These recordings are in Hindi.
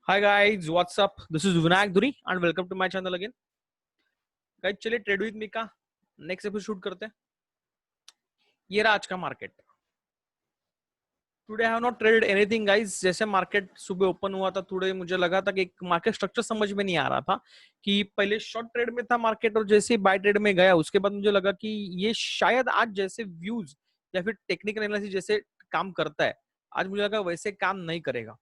Hi guys, what's up? This is Vinayak Duri and welcome to my channel again. Guys, चलिए ट्रेड विद मी का नेक्स्ट एपिसोड शूट करते हैं. ये रहा आज का market. Today I have not traded anything guys. जैसे मार्केट सुबह ओपन हुआ था टुडे मुझे लगा था कि एक मार्केट स्ट्रक्चर समझ में नहीं आ रहा था कि पहले शॉर्ट ट्रेड में था मार्केट और जैसे बाय ट्रेड में गया उसके बाद मुझे लगा कि ये शायद आज जैसे व्यूज या फिर टेक्निकल एनालिसिस जैसे काम करता है आज मुझे लगा वैसे काम नहीं करेगा.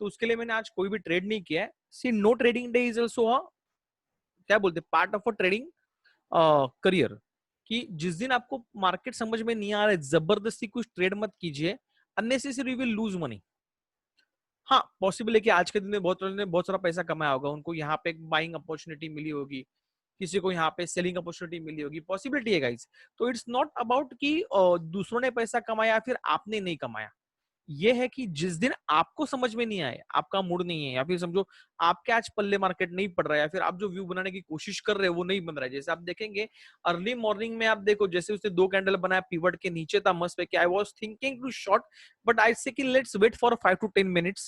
तो उसके लिए मैंने आज कोई भी ट्रेड नहीं किया है. See no trading day is also क्या बोलते हैं part of a trading career. कि जिस दिन आपको मार्केट समझ में नहीं आ रहा है जबरदस्ती कुछ ट्रेड मत कीजिए. Unnecessary will lose money. हाँ पॉसिबल है कि आज के दिन में बहुत लोगों ने बहुत सारा पैसा कमाया होगा. उनको यहाँ पे एक बाइंग अपॉर्चुनिटी मिली होगी. किसी को यहाँ पे सेलिंग अपॉर्चुनिटी मिली होगी. पॉसिबिलिटी है गाइस. तो इट्स नॉट अबाउट कि दूसरों ने पैसा कमाया फिर आपने नहीं कमाया. ये है कि जिस दिन आपको समझ में नहीं आए आपका मूड नहीं है या फिर समझो आपके आज पल्ले मार्केट नहीं पड़ रहा है या फिर आप जो व्यू बनाने की कोशिश कर रहे हो वो नहीं बन रहा है. जैसे आप देखेंगे अर्ली मॉर्निंग में आप देखो जैसे उसने दो कैंडल बनाया पिवट के नीचे था मस्त पे. I was thinking to short but I say कि let's wait for 5 to 10 minutes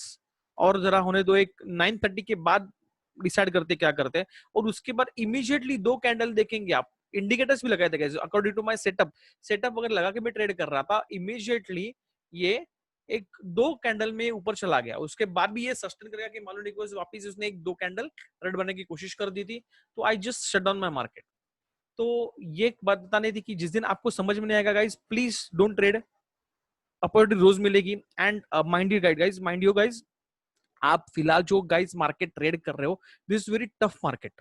और जरा होने दो. एक 9:30 के बाद डिसाइड करते क्या करते हैं. और उसके बाद इमीडिएटली दो कैंडल देखेंगे आप. इंडिकेटर्स भी लगाए थे अकॉर्डिंग टू माई सेटअप अगर लगा के मैं ट्रेड कर रहा था इमीडिएटली ये एक दो कैंडल में ऊपर चला गया. उसके बाद भी ये सस्टेन करेगा कि मालूम नहीं वापस उसने एक दो कैंडल रेड बनने की कोशिश कर दी थी. तो I just shut down my market. तो ये एक बात बतानी थी कि जिस दिन आपको समझ में नहीं आएगा guys please don't trade. Opportunity रोज मिलेगी. And mind you guys mind you guys आप फिलहाल जो गाइस मार्केट ट्रेड कर रहे हो दिस वेरी टफ मार्केट.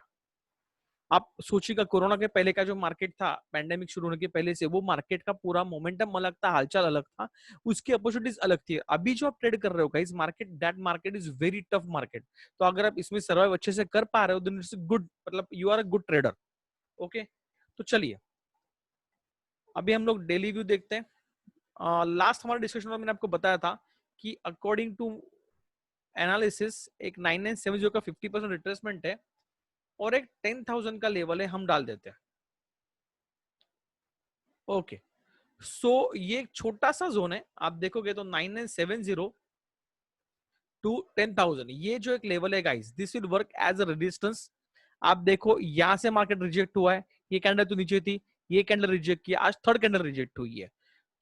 आप सोचिएगा कोरोना के पहले का जो मार्केट था पैंडेमिक शुरू होने के पहले से वो मार्केट का पूरा मोमेंटम अलग था. हालचाल अलग था. उसकी अपॉर्चुनिटीज अलग थी. अभी जो आप ट्रेड कर रहे हो guys market that market is very tough market. तो अगर आप इसमें सर्वाइव अच्छे से कर पा रहे हो देन इट्स गुड. मतलब you are a good trader. Okay तो चलिए अभी हम लोग डेली व्यू देखते हैं. लास्ट हमारे डिस्कशन में मैंने आपको बताया था कि अकॉर्डिंग टू एनालिसिस एक 9970 का 50% रिट्रेसमेंट है और एक 10,000 का लेवल है हम डाल देते हैं. ओके सो ये एक छोटा सा जोन है. आप देखोगे तो 9970 टू 10,000 ये जो एक लेवल है guys this will work as a resistance. आप देखो यहां से मार्केट रिजेक्ट हुआ है. ये कैंडल तो नीचे थी. ये कैंडल रिजेक्ट किया. आज थर्ड कैंडल रिजेक्ट हुई है.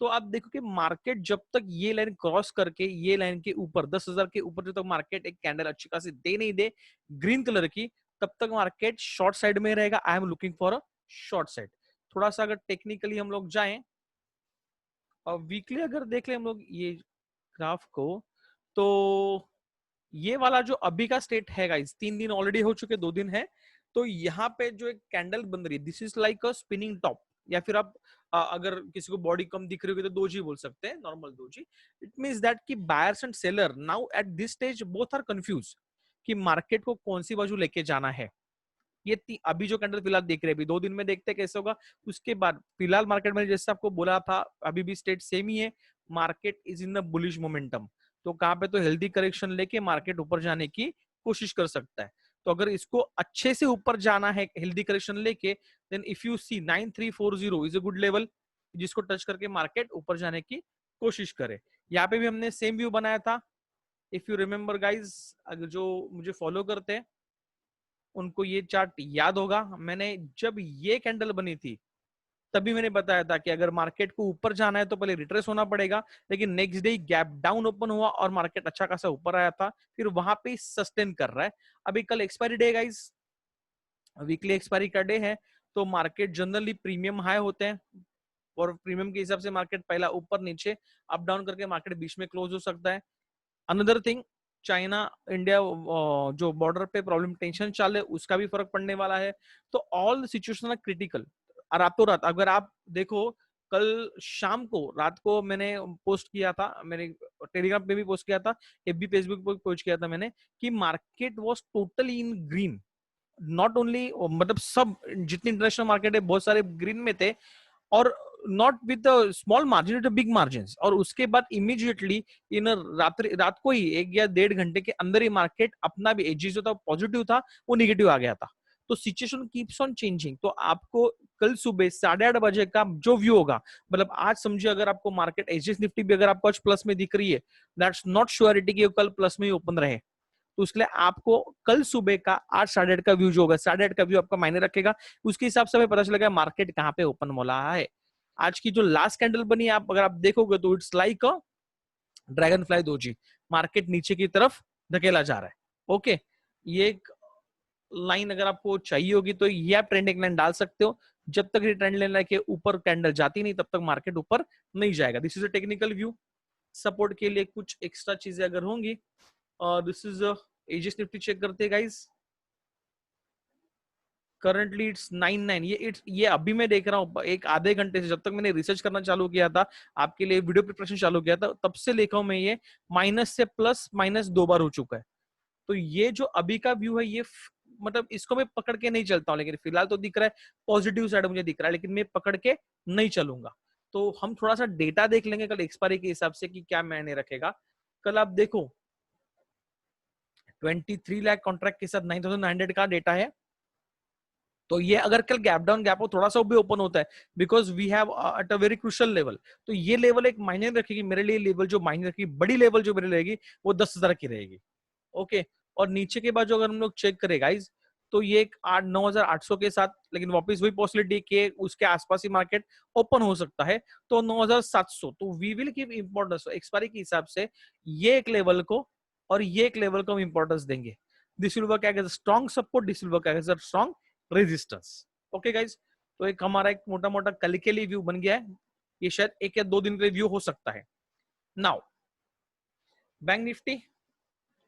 तो आप देखो कि मार्केट जब तक ये लाइन क्रॉस करके ये लाइन के ऊपर 10,000 के ऊपर जब तक मार्केट एक कैंडल अच्छी खासी दे नहीं दे ग्रीन कलर की तब तक मार्केट शॉर्ट साइड में रहेगा. I am looking for a short side. थोड़ा सा अगर टेक्निकली हम लोग जाएं और वीकली अगर देख ले हम लोग ये ग्राफ को तो ये वाला जो अभी का स्टेट है गाइस 3 दिन ऑलरेडी हो चुके 2 दिन है. तो यहाँ पे जो एक कैंडल बन रही है this is like a spinning top. या फिर आप अगर किसी को बॉडी कम दिख रही होगी तो दोजी बोल सकते हैं normal doji. It means that कि buyers and seller now at this stage both are confuse कि मार्केट को कौन सी बाजू लेके जाना है. ये अभी जो कैंडल फिलहाल देख रहे हैं अभी 2 दिन में देखते हैं कैसे होगा. उसके बाद फिलहाल मार्केट में जैसे आपको बोला था अभी भी स्टेट सेम ही है. Market is in the bullish momentum. तो कहां पे तो हेल्दी करेक्शन लेके मार्केट ऊपर जाने की कोशिश कर सकता है. तो अगर इसको अच्छे से ऊपर जाना है हेल्दी करेक्शन लेके then if you see 9340 is a good level जिसको टच करके मार्केट ऊपर जाने की कोशिश करे. यहाँ पे भी हमने सेम व्यू बनाया था. इफ यू रिमेम्बर गाइज अगर जो मुझे फॉलो करते हैं उनको ये चार्ट याद होगा. मैंने जब ये कैंडल बनी थी तभी मैंने बताया था कि अगर मार्केट को ऊपर जाना है तो पहले रिट्रेस होना पड़ेगा. लेकिन next day gap down open हुआ और मार्केट अच्छा खासा ऊपर आया था. फिर वहां पे सस्टेन कर रहा है. अभी कल expiry day guys weekly expiry का डे है. तो मार्केट जनरली प्रीमियम हाई होते हैं और प्रीमियम के हिसाब से मार्केट पहला ऊपर नीचे अप डाउन करके मार्केट बीच में क्लोज हो सकता है. अनदर थिंग चाइना इंडिया जो बॉर्डर पे प्रॉब्लम टेंशन चल है उसका भी फर्क पड़ने वाला है. तो ऑल सिचुएशन आर क्रिटिकल. रातों रात अगर आप देखो कल शाम को रात को मैंने पोस्ट किया था. मैंने टेलीग्राम पे भी पोस्ट किया था. एफबी फेसबुक पे पोस्ट किया था मैंने कि market was totally in green. Not only मतलब सब जितनी इंटरनेशनल मार्केट है बहुत सारे ग्रीन में थे और not with small margin with big margin. और उसके बाद इमीडिएटली इन रात को ही 1 या 1.5 घंटे के अंदर ही मार्केट अपना भी एज जो था पॉजिटिव था वो निगेटिव आ गया था. तो सिचुएशन कीप्स ऑन चेंजिंग. तो आपको कल सुबह 8:30 बजे का जो व्यू होगा मतलब आज समझिए अगर आपको मार्केट एचडीएक्स निफ्टी भी अगर आपको आज प्लस में दिख रही है दैट्स नॉट श्योरिटी कि कल प्लस में ही ओपन रहे. तो उसके लिए आपको कल सुबह का 8 साढ़े 8 का व्यू जो होगा, साढ़े 8 का व्यू आपका मायने रखेगा। उसके हिसाब से हमें पता चलेगा मार्केट कहाँ पे ओपन हो रहा है। आज की जो लास्ट कैंडल बनी आप अगर आप देखोगे तो it's like a dragon fly doji, market नीचे की तरफ धकेला जा रहा है। ओके, ये एक लाइन अगर आपको चाहिए होगी तो ये आप ट्रेंडिंग लाइन डाल सकते हो। जब तक ये ट्रेंड लाइन के ऊपर कैंडल जाती नहीं तब तक मार्केट ऊपर नहीं जाएगा। This is a technical view. Support के लिए कुछ एक्स्ट्रा चीजें अगर होंगी, दिस इज एजिस निफ्टी चेक करते हैं गाइस। Currently it's 99। ये अभी मैं देख रहा हूँ एक आधे घंटे से, जब तक मैंने रिसर्च करना चालू किया था आपके लिए वीडियो प्रिपरेशन चालू किया था तब से देखा हूं मैं, ये माइनस से प्लस माइनस 2 बार हो चुका है। तो ये जो अभी का व्यू है ये मतलब इसको मैं पकड़ के नहीं चलता हूँ, लेकिन फिलहाल तो दिख रहा है पॉजिटिव साइड मुझे दिख रहा है, लेकिन मैं पकड़ के नहीं चलूंगा। तो हम थोड़ा सा डेटा देख लेंगे कल एक्सपायरी के हिसाब से कि क्या मायने रखेगा। कल आप देखो 23 लाख कॉन्ट्रैक्ट के साथ 9,900 का डेटा है। तो ये अगर कल गैप डाउन गैप हो थोड़ा सा भी ओपन होता है, because we have at a very crucial level, तो ये लेवल एक मायने रखेगी मेरे लिए। लेवल जो मायने रखेगी, बड़ी लेवल जो मेरे लिए रहेगी वो 10,000 की रहेगी। ओके, और नीचे के बाद जो अगर हम लोग चेक करें गाइज, तो ये एक 9,800 के साथ, लेकिन वापस वही पॉसिबिलिटी कि उसके आसपास ही मार्केट ओपन हो सकता है, तो 9,700। तो we will give importance expiry के हिसाब से ये एक लेवल को और ये एक लेवल को हम इंपॉर्टेंस देंगे। This will work as a strong support, this will work as a strong resistance. Okay guys, तो एक हमारा एक मोटा मोटा कल के लिए व्यू बन गया है। ये शायद 1 या 2 दिन के लिए व्यू हो सकता है। Now bank Nifty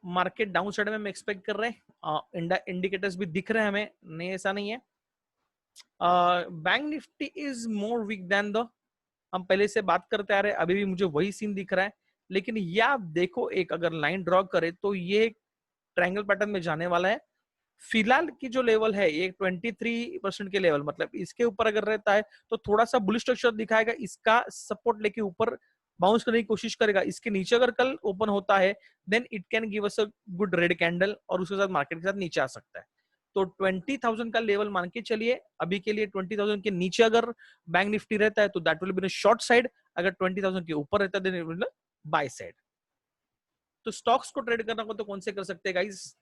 market down side में हम एक्सपेक्ट कर रहे हैं, इंडिकेटर्स भी दिख रहे हैं हमें, नहीं ऐसा नहीं है। Bank Nifty is more weak than the, हम पहले से बात करते आ रहे हैं, अभी भी मुझे वही सीन दिख रहा है। लेकिन ये आप देखो एक अगर लाइन ड्रॉ करे तो ये ट्रायंगल पैटर्न में जाने वाला है। फिलहाल की जो लेवल है ये 23% के लेवल, मतलब इसके ऊपर अगर रहता है तो थोड़ा सा बुलिश स्ट्रक्चर दिखाएगा, इसका सपोर्ट लेके ऊपर बाउंस करने की कोशिश करेगा। इसके नीचे अगर कल ओपन होता है then it can give us a good red candle और उसके साथ मार्केट के साथ नीचे आ सकता है। तो 20,000 का लेवल मान के चलिए अभी के लिए। 20,000 के नीचे अगर बैंक निफ्टी रहता है तो that will be short side, अगर 20,000 के ऊपर रहता है then it will buy side. तो स्टॉक्स को ट्रेड करना को तो कौन से कर सकते हैं गाइस,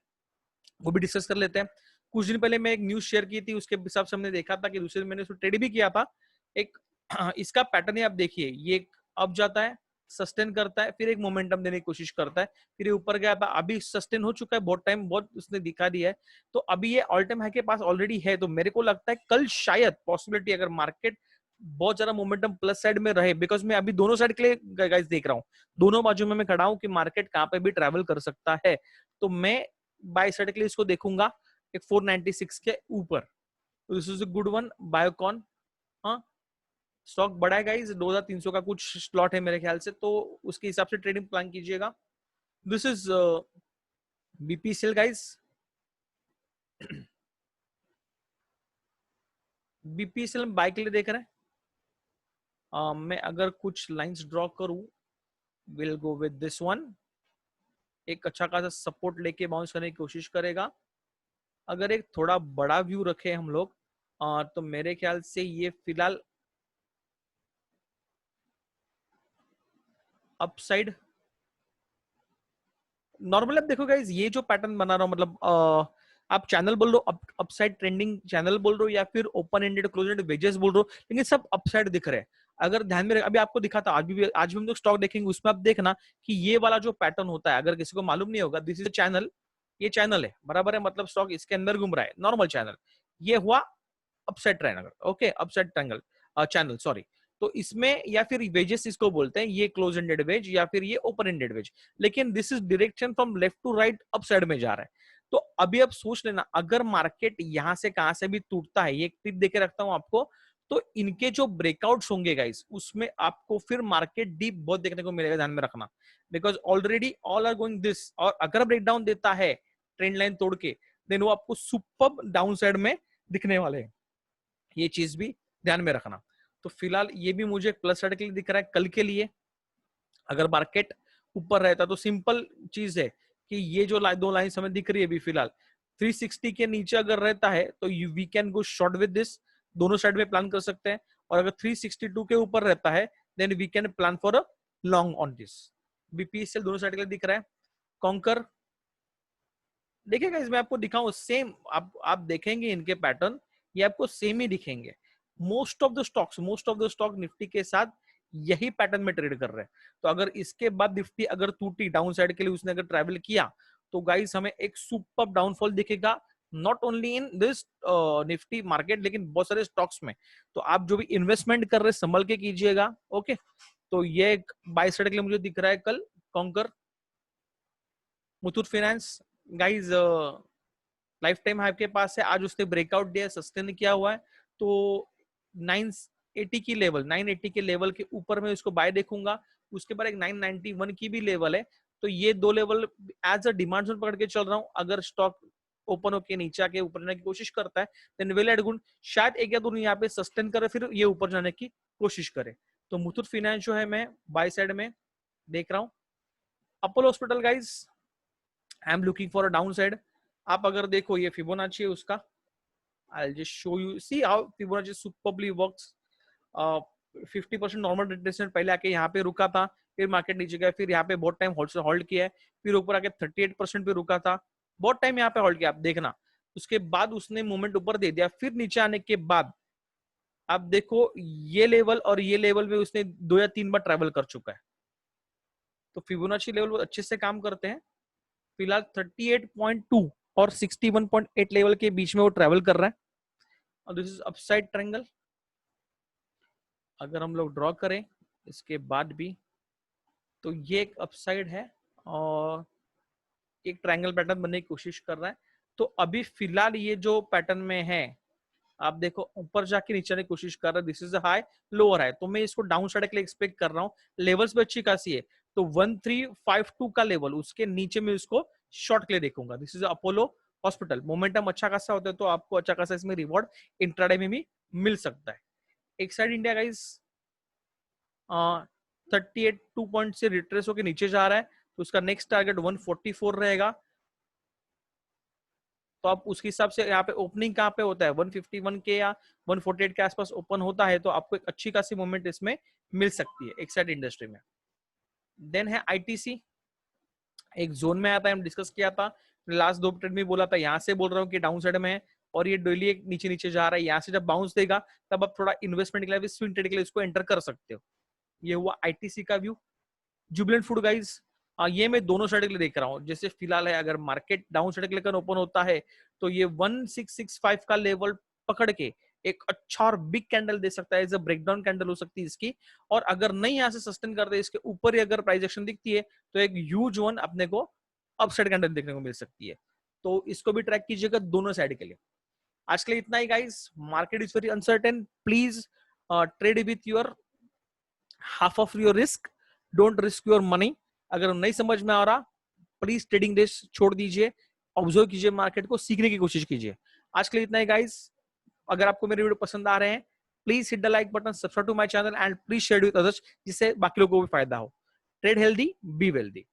वो भी डिस्कस कर लेते हैं। कुछ दिन पहले मैं एक न्यूज शेयर की थी, उसके हिसाब से हमने देखा था कि दूसरे दिन मैंने उसको ट्रेड भी किया था। एक इसका पैटर्न है आप देखिए, ये अप जाता है, सस्टेन करता है, फिर एक मोमेंटम देने की कोशिश करता है, फिर ये ऊपर गया था, अभी सस्टेन हो चुका है बहुत टाइम, बहुत उसने दिखा दिया है। तो अभी ये ऑल टाइम हाई के पास ऑलरेडी है। तो मेरे को लगता है कल शायद पॉसिबिलिटी अगर मार्केट बहुत ज्यादा मोमेंटम प्लस साइड में रहे, बिकॉज मैं अभी दोनों साइड के लिए गाइस देख रहा हूँ, दोनों बाजू में मैं खड़ा हूँ कि मार्केट कहाँ पे भी ट्रेवल कर सकता है। तो मैं बाय साइड के लिए इसको देखूंगा एक 496 के ऊपर। This is a good one, Biocon. हाँ, स्टॉक बड़ा है गाइस, 2,300 का कुछ स्लॉट है मेरे ख्याल से, तो उसके हिसाब से ट्रेडिंग प्लान कीजिएगा। This is BPCL guys. BPCL में बाय के लिए देख रहे हैं। मैं अगर कुछ लाइंस ड्रॉ करूं, will go with this one. एक अच्छा खासा सपोर्ट लेके बाउंस करने की कोशिश करेगा। अगर एक थोड़ा बड़ा व्यू रखे हम लोग, तो मेरे ख्याल से ये फिलहाल अपसाइड नॉर्मल। अब देखो गाइज ये जो पैटर्न बना रहा हूं, मतलब आप चैनल बोल रहे हो, अपसाइड ट्रेंडिंग चैनल बोल रहे हो, या फिर open ended close ended wages बोल रहे हो, लेकिन सब अपसाइड दिख रहे हैं। अगर ध्यान में अभी आपको दिखा था, आज भी हम लोग स्टॉक देखेंगे उसमें आप देखना कि ये वाला जो पैटर्न होता है, अगर किसी को मालूम नहीं होगा, दिस इज चैनल, ये चैनल है बराबर है, मतलब स्टॉक इसके अंदर घूम रहा है, नॉर्मल चैनल। ये हुआ upside triangle, okay, upside triangle channel, sorry. तो इसमें या फिर वेजेस इसको बोलते हैं, ये क्लोज एंडेड वेज या फिर ये ओपन एंडेड वेज, लेकिन this is direction from left to right up side में जा रहा है। तो अभी आप सोच लेना, अगर मार्केट यहां से कहां से भी टूटता है, ये एक टिप देके रखता हूं आपको, तो इनके जो ब्रेकआउट्स होंगे गाइस, उसमें आपको फिर मार्केट डीप बहुत देखने को मिलेगा, ध्यान में रखना, because already all are going this. और अगर ब्रेकडाउन देता है ट्रेंड लाइन तोड़ के, देन वो आपको सुपर डाउन साइड में दिखने वाले हैं, ये चीज भी ध्यान में रखना। तो फिलहाल ये भी मुझे प्लस साइड के लिए दिख रहा है कल के लिए। अगर मार्केट ऊपर रहता तो सिंपल चीज है कि ये जो दो लाइन हमें दिख रही है अभी फिलहाल 360 के नीचे अगर रहता है तो we can go short with this, दोनों साइड में प्लान कर सकते हैं। और अगर 362 के ऊपर रहता है then we can plan for a long on this. BPSL दोनों साइड के लिए दिख रहा है। कॉन्कर देखिए गाइस, मैं आपको दिखाऊं सेम, आप देखेंगे इनके पैटर्न, ये आपको सेम ही दिखेंगे। Most of the stock Nifty के साथ यही पैटर्न में ट्रेड कर रहे हैं। तो अगर इसके बाद निफ्टी अगर टूटी डाउन साइड के लिए, उसने अगर ट्रैवल किया, तो गाइस हमें एक सुपर डाउनफॉल दिखेगा, not only in this Nifty market, लेकिन बहुत सारे स्टॉक्स में। तो आप जो भी इन्वेस्टमेंट कर रहे हैं संभल के कीजिएगा, ओके। तो ये एक बाय साइड के लिए मुझे दिख रहा है कल conquer, Muthoot finance guys life time high के पास है, आज उसने ब्रेकआउट दिया, सस्टेन किया हुआ है। तो 980 की लेवल, 980 के लेवल के ऊपर मैं इसको बाय देखूंगा। उसके बाद एक 991 की भी लेवल है। तो ये दो level as a demand zone पकड़ के चल रहा हूँ। अगर स्टॉक ओपन होके नीचे आके ऊपर जाने की कोशिश करता है, देन वेल एंड गुड, शायद एक या दो यहाँ पे सस्टेन करे, फिर ये ऊपर जाने की कोशिश करे। तो मुथूट फाइनेंस जो है मैं बाय साइड में देख रहा हूँ। Apollo hospital guys, I am looking for a down side. आप अगर देखो ये फिबोनाची है उसका, I'll just show you, see how Fibonacci superbly works. 50% normal retracement पहले आके यहाँ पे रुका था, फिर मार्केट नीचे गया, फिर यहाँ पे बहुत टाइम होल्ड किया है, फिर ऊपर आके 38% पे रुका था, बहुत टाइम यहाँ पे होल्ड किया, आप देखना। उसके बाद उसने मूवमेंट ऊपर दे दिया, फिर नीचे आने के बाद आप देखो ये लेवल और ये लेवल में उसने 2 या 3 बार ट्रेवल कर चुका है। तो फिबोनाची लेवल अच्छे से काम करते हैं। फिलहाल 38.2 और 61.8 लेवल के बीच में वो ट्रेवल कर रहा है, और दिस इज अपसाइड ट्रायंगल। अगर हम लोग ड्रॉ करें इसके बाद भी, तो ये एक अपसाइड है और एक ट्रायंगल पैटर्न बनने की कोशिश कर रहा है। तो अभी फिलहाल ये जो पैटर्न में है, आप देखो ऊपर जाके नीचे आने की कोशिश कर रहा है, this is high lower high, तो मैं इसको डाउन साइड के लिए एक्सपेक्ट कर रहा हूँ। लेवल्स भी अच्छी खासी है, तो 1352 का लेवल, उसके नीचे में इसको शॉर्ट के लिए देखूंगा। This is Apollo hospital. Momentum अच्छा खासा होता है तो आपको अच्छा खासा इसमें रिवॉर्ड इंट्राडे में भी मिल सकता है। एक साइड इंडिया गाइस 38 2 पॉइंट से रिट्रेस होकर नीचे जा रहा है, तो उसका नेक्स्ट टारगेट 144 रहेगा। तो आप उसके हिसाब से यहाँ पे ओपनिंग कहाँ पे होता है, 151 के या 148 के आसपास ओपन होता है, तो आपको एक अच्छी खासी मूवमेंट इसमें मिल सकती है एक्साइड इंडस्ट्री में। देन है आईटीसी, एक जोन में आता है, हम डिस्कस किया था लास्ट 2 ट्रेड में, बोला था यहाँ से बोल रहा हूँ कि डाउन साइड में है, और ये डेली एक नीचे नीचे जा रहा है। यहाँ से जब बाउंस देगा तब आप थोड़ा इन्वेस्टमेंट के लिए, स्विंग ट्रेड के लिए इसको एंटर कर सकते हो। ये हुआ आईटीसी का व्यू। जुबिलेंट फूड गाइज, ये मैं दोनों साइड के लिए देख रहा हूँ। जैसे फिलहाल है, अगर मार्केट डाउन साइड के लिए ओपन होता है, तो ये 1665 का लेवल पकड़ के एक अच्छा और बिग कैंडल दे सकता है, ब्रेकडाउन कैंडल हो सकती है इसकी। और अगर नहीं यहाँ से सस्टेन करते, इसके ऊपर ही अगर प्राइस एक्शन दिखती है, तो एक ह्यूज वन अपने को अपसाइड कैंडल देखने को मिल सकती है। तो इसको भी ट्रैक कीजिएगा दोनों साइड के लिए। आज के लिए इतना ही guys. Market is very uncertain, please trade with your half of your risk, don't risk your money. अगर नहीं समझ में आ रहा, प्लीज ट्रेडिंग डेज छोड़ दीजिए, ऑब्जर्व कीजिए मार्केट को, सीखने की कोशिश कीजिए। आज के लिए इतना ही गाइस। अगर आपको मेरे वीडियो पसंद आ रहे हैं, please hit the like button, subscribe to my channel and please share with others, जिससे बाकी लोगों को भी फायदा हो। Trade healthy, be wealthy.